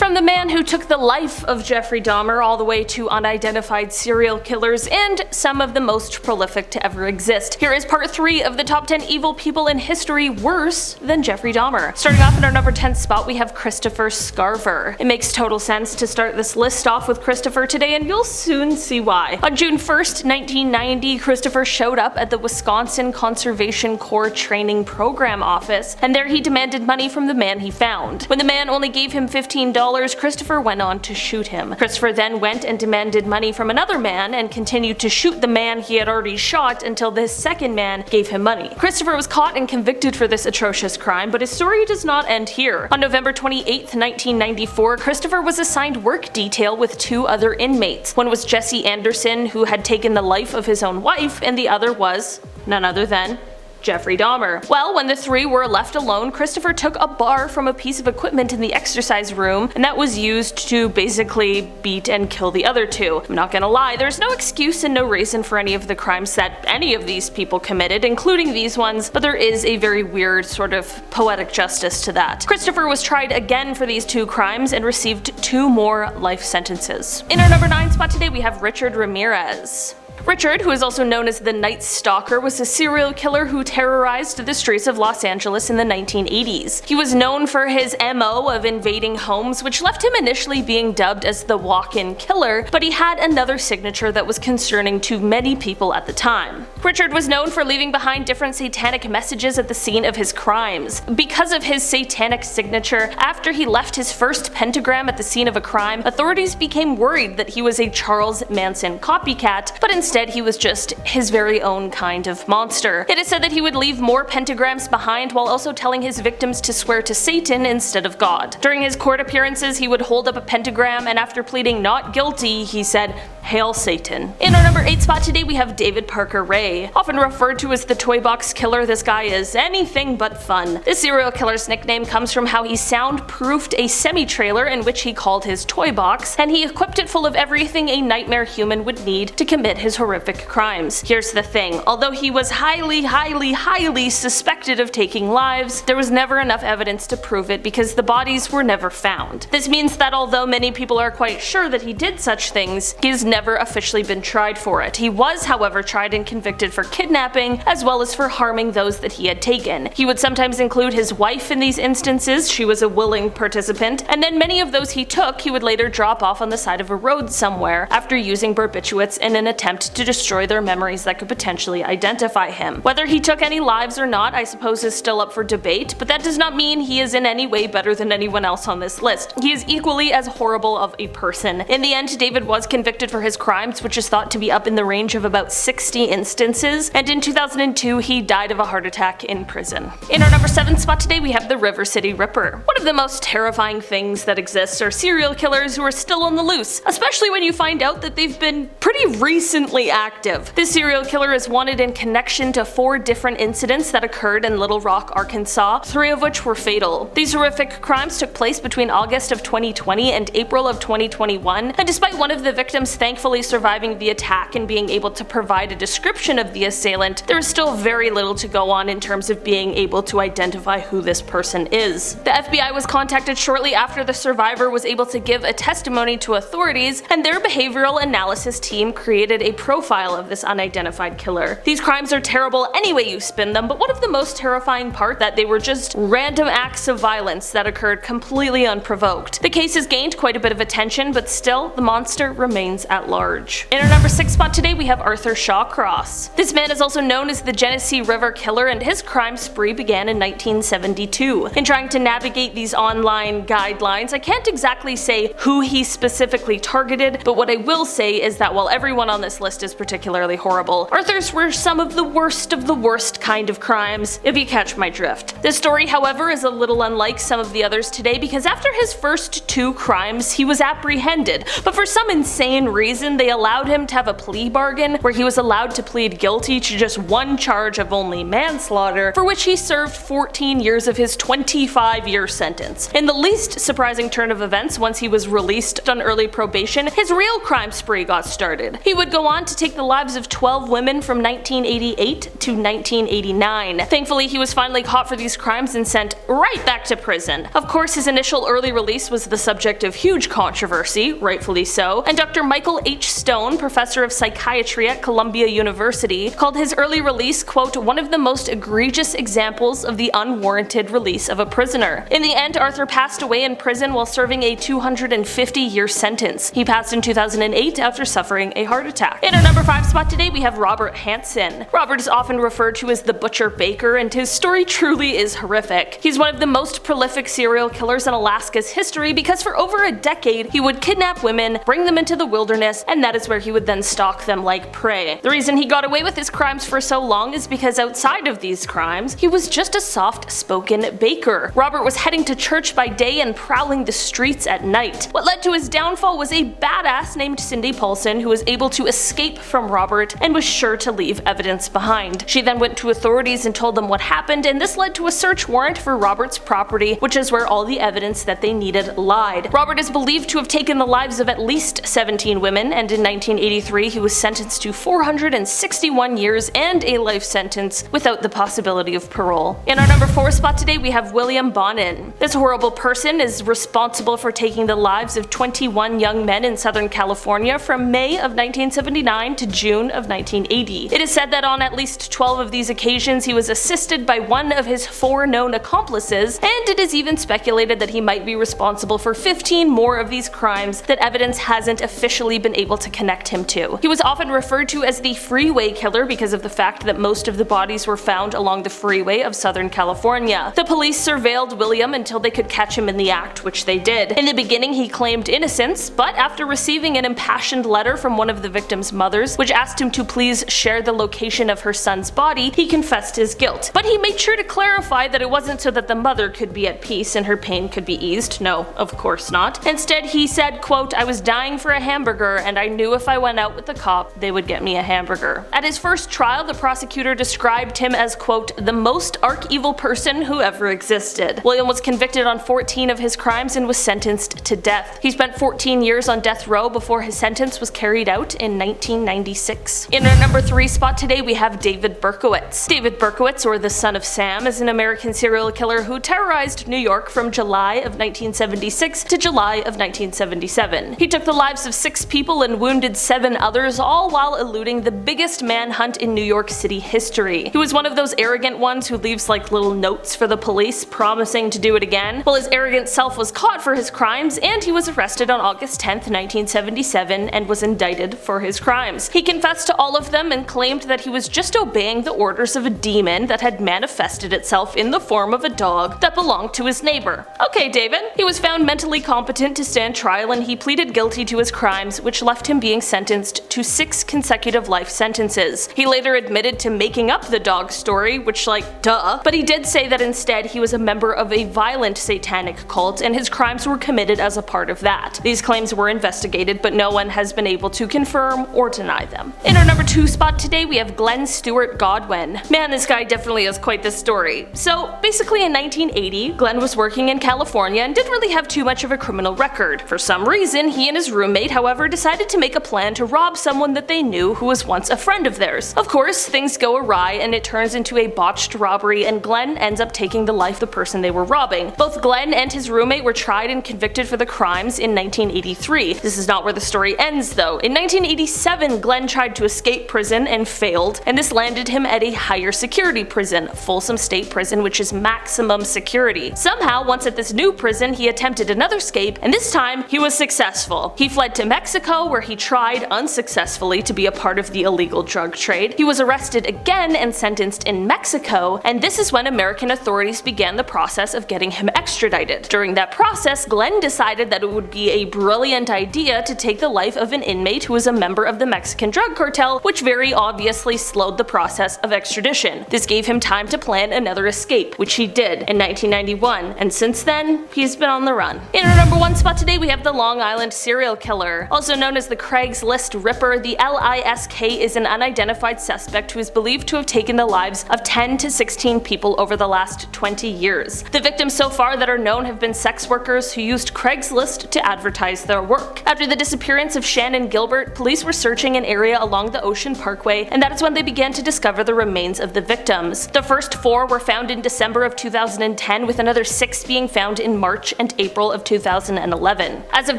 From the man who took the life of Jeffrey Dahmer all the way to unidentified serial killers and some of the most prolific to ever exist. Here is part 3 of the top 10 evil people in history worse than Jeffrey Dahmer. Starting off in our number 10 spot, we have Christopher Scarver. It makes total sense to start this list off with Christopher today, and you'll soon see why. On June 1st, 1990, Christopher showed up at the Wisconsin Conservation Corps Training Program office, and there he demanded money from the man he found. When the man only gave him $15, Christopher went on to shoot him. Christopher then went and demanded money from another man and continued to shoot the man he had already shot until this second man gave him money. Christopher was caught and convicted for this atrocious crime, but his story does not end here. On November 28th, 1994, Christopher was assigned work detail with 2 other inmates. One was Jesse Anderson, who had taken the life of his own wife, and the other was none other than Jeffrey Dahmer. Well, when the 3 were left alone, Christopher took a bar from a piece of equipment in the exercise room, and that was used to basically beat and kill the other 2. I'm not gonna lie, there's no excuse and no reason for any of the crimes that any of these people committed, including these ones, but there is a very weird sort of poetic justice to that. Christopher was tried again for these 2 crimes and received 2 more life sentences. In our number 9 spot today, we have Richard Ramirez. Richard, who is also known as the Night Stalker, was a serial killer who terrorized the streets of Los Angeles in the 1980s. He was known for his MO of invading homes, which left him initially being dubbed as the walk-in killer, but he had another signature that was concerning to many people at the time. Richard was known for leaving behind different satanic messages at the scene of his crimes. Because of his satanic signature, after he left his first pentagram at the scene of a crime, authorities became worried that he was a Charles Manson copycat, but instead he was just his very own kind of monster. It is said that he would leave more pentagrams behind while also telling his victims to swear to Satan instead of God. During his court appearances, he would hold up a pentagram, and after pleading not guilty, he said, "Hail Satan." In our number 8 spot today, we have David Parker Ray. Often referred to as the Toy Box Killer, this guy is anything but fun. This serial killer's nickname comes from how he soundproofed a semi-trailer in which he called his toy box, and he equipped it full of everything a nightmare human would need to commit his horrific crimes. Here's the thing, although he was highly suspected of taking lives, there was never enough evidence to prove it because the bodies were never found. This means that although many people are quite sure that he did such things, he has never officially been tried for it. He was, however, tried and convicted for kidnapping as well as for harming those that he had taken. He would sometimes include his wife in these instances, she was a willing participant, and then many of those he took he would later drop off on the side of a road somewhere after using barbiturates in an attempt to destroy their memories that could potentially identify him. Whether he took any lives or not, I suppose, is still up for debate, but that does not mean he is in any way better than anyone else on this list. He is equally as horrible of a person. In the end, David was convicted for his crimes, which is thought to be up in the range of about 60 instances, and in 2002 he died of a heart attack in prison. In our number 7 spot today, we have the River City Ripper. One of the most terrifying things that exists are serial killers who are still on the loose, especially when you find out that they've been pretty recently active. This serial killer is wanted in connection to 4 different incidents that occurred in Little Rock, Arkansas, 3 of which were fatal. These horrific crimes took place between August of 2020 and April of 2021, and despite one of the victims thankfully surviving the attack and being able to provide a description of the assailant, there is still very little to go on in terms of being able to identify who this person is. The FBI was contacted shortly after the survivor was able to give a testimony to authorities, and their behavioral analysis team created a profile of this unidentified killer. These crimes are terrible any way you spin them, but one of the most terrifying part that they were just random acts of violence that occurred completely unprovoked. The case has gained quite a bit of attention, but still, the monster remains at large. In our number 6 spot today, we have Arthur Shawcross. This man is also known as the Genesee River Killer, and his crime spree began in 1972. In trying to navigate these online guidelines, I can't exactly say who he specifically targeted, but what I will say is that while everyone on this list is particularly horrible, Arthur's were some of the worst kind of crimes, if you catch my drift. This story, however, is a little unlike some of the others today because after his first 2 crimes, he was apprehended, but for some insane reason reason, they allowed him to have a plea bargain where he was allowed to plead guilty to just one charge of only manslaughter, for which he served 14 years of his 25-year sentence. In the least surprising turn of events, once he was released on early probation, his real crime spree got started. He would go on to take the lives of 12 women from 1988 to 1989. Thankfully, he was finally caught for these crimes and sent right back to prison. Of course, his initial early release was the subject of huge controversy, rightfully so, and Dr. Michael H. Stone, professor of psychiatry at Columbia University, called his early release, quote, one of the most egregious examples of the unwarranted release of a prisoner. In the end, Arthur passed away in prison while serving a 250-year sentence. He passed in 2008 after suffering a heart attack. In our number 5 spot today, we have Robert Hansen. Robert is often referred to as the Butcher Baker, and his story truly is horrific. He's one of the most prolific serial killers in Alaska's history because for over a decade, he would kidnap women, bring them into the wilderness, and that is where he would then stalk them like prey. The reason he got away with his crimes for so long is because outside of these crimes, he was just a soft-spoken baker. Robert was heading to church by day and prowling the streets at night. What led to his downfall was a badass named Cindy Paulson who was able to escape from Robert and was sure to leave evidence behind. She then went to authorities and told them what happened, and this led to a search warrant for Robert's property, which is where all the evidence that they needed lied. Robert is believed to have taken the lives of at least 17 women, and in 1983 he was sentenced to 461 years and a life sentence without the possibility of parole. In our number 4 spot today, we have William Bonin. This horrible person is responsible for taking the lives of 21 young men in Southern California from May of 1979 to June of 1980. It is said that on at least 12 of these occasions he was assisted by one of his 4 known accomplices, and it is even speculated that he might be responsible for 15 more of these crimes that evidence hasn't officially been able to connect him to. He was often referred to as the freeway killer because of the fact that most of the bodies were found along the freeway of Southern California. The police surveilled William until they could catch him in the act, which they did. In the beginning, he claimed innocence, but after receiving an impassioned letter from one of the victim's mothers, which asked him to please share the location of her son's body, he confessed his guilt. But he made sure to clarify that it wasn't so that the mother could be at peace and her pain could be eased. No, of course not. Instead, he said, quote, I was dying for a hamburger and I knew if I went out with the cop, they would get me a hamburger. At his first trial, the prosecutor described him as, quote, the most arch-evil person who ever existed. William was convicted on 14 of his crimes and was sentenced to death. He spent 14 years on death row before his sentence was carried out in 1996. In our number 3 spot today, we have David Berkowitz. David Berkowitz, or the Son of Sam, is an American serial killer who terrorized New York from July of 1976 to July of 1977. He took the lives of 6 people and wounded 7 others, all while eluding the biggest manhunt in New York City history. He was one of those arrogant ones who leaves like little notes for the police promising to do it again. Well, his arrogant self was caught for his crimes, and he was arrested on August 10th, 1977 and was indicted for his crimes. He confessed to all of them and claimed that he was just obeying the orders of a demon that had manifested itself in the form of a dog that belonged to his neighbor. Okay, David. He was found mentally competent to stand trial and he pleaded guilty to his crimes, which left him being sentenced to 6 consecutive life sentences. He later admitted to making up the dog story, which like, duh, but he did say that instead he was a member of a violent satanic cult and his crimes were committed as a part of that. These claims were investigated, but no one has been able to confirm or deny them. In our number 2 spot today, we have Glen Stewart Godwin. Man, this guy definitely has quite the story. So basically in 1980, Glen was working in California and didn't really have too much of a criminal record. For some reason, he and his roommate, however, decided to make a plan to rob someone that they knew who was once a friend of theirs. Of course, things go awry and it turns into a botched robbery, and Glen ends up taking the life of the person they were robbing. Both Glen and his roommate were tried and convicted for the crimes in 1983. This is not where the story ends though. In 1987, Glen tried to escape prison and failed, and this landed him at a higher security prison, Folsom State Prison, which is maximum security. Somehow, once at this new prison, he attempted another escape, and this time he was successful. He fled to Mexico, where he tried unsuccessfully to be a part of the illegal drug trade. He was arrested again and sentenced in Mexico, and this is when American authorities began the process of getting him extradited. During that process, Glen decided that it would be a brilliant idea to take the life of an inmate who was a member of the Mexican drug cartel, which very obviously slowed the process of extradition. This gave him time to plan another escape, which he did in 1991, and since then, he's been on the run. In our number 1 spot today, we have the Long Island serial killer. Also known as the Craigslist Ripper, the LISK is an unidentified suspect who is believed to have taken the lives of 10 to 16 people over the last 20 years. The victims so far that are known have been sex workers who used Craigslist to advertise their work. After the disappearance of Shannon Gilbert, police were searching an area along the Ocean Parkway, and that is when they began to discover the remains of the victims. The first 4 were found in December of 2010, with another 6 being found in March and April of 2011. As of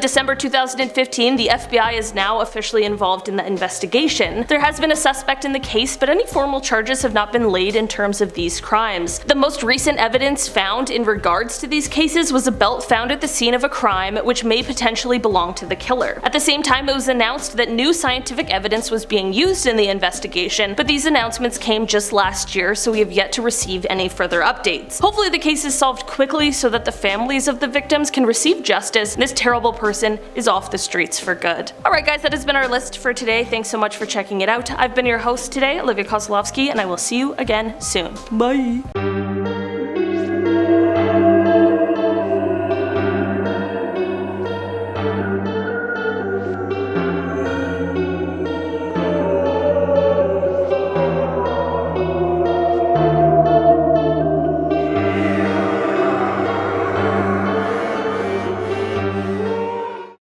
December 2015, the FBI is now officially involved in the investigation. There has been a suspect in the case, but any formal charges have not been laid in terms of these crimes. The most recent evidence found in regards to these cases was a belt found at the scene of a crime which may potentially belong to the killer. At the same time, it was announced that new scientific evidence was being used in the investigation, but these announcements came just last year, so we have yet to receive any further updates. Hopefully the case is solved quickly so that the families of the victims can receive justice and this terrible person is off the streets for good. Alright guys, that has been our list for today. Thanks so much for checking it out. I've been your host today, Olivia Kozlowski, and I will see you again soon. Bye!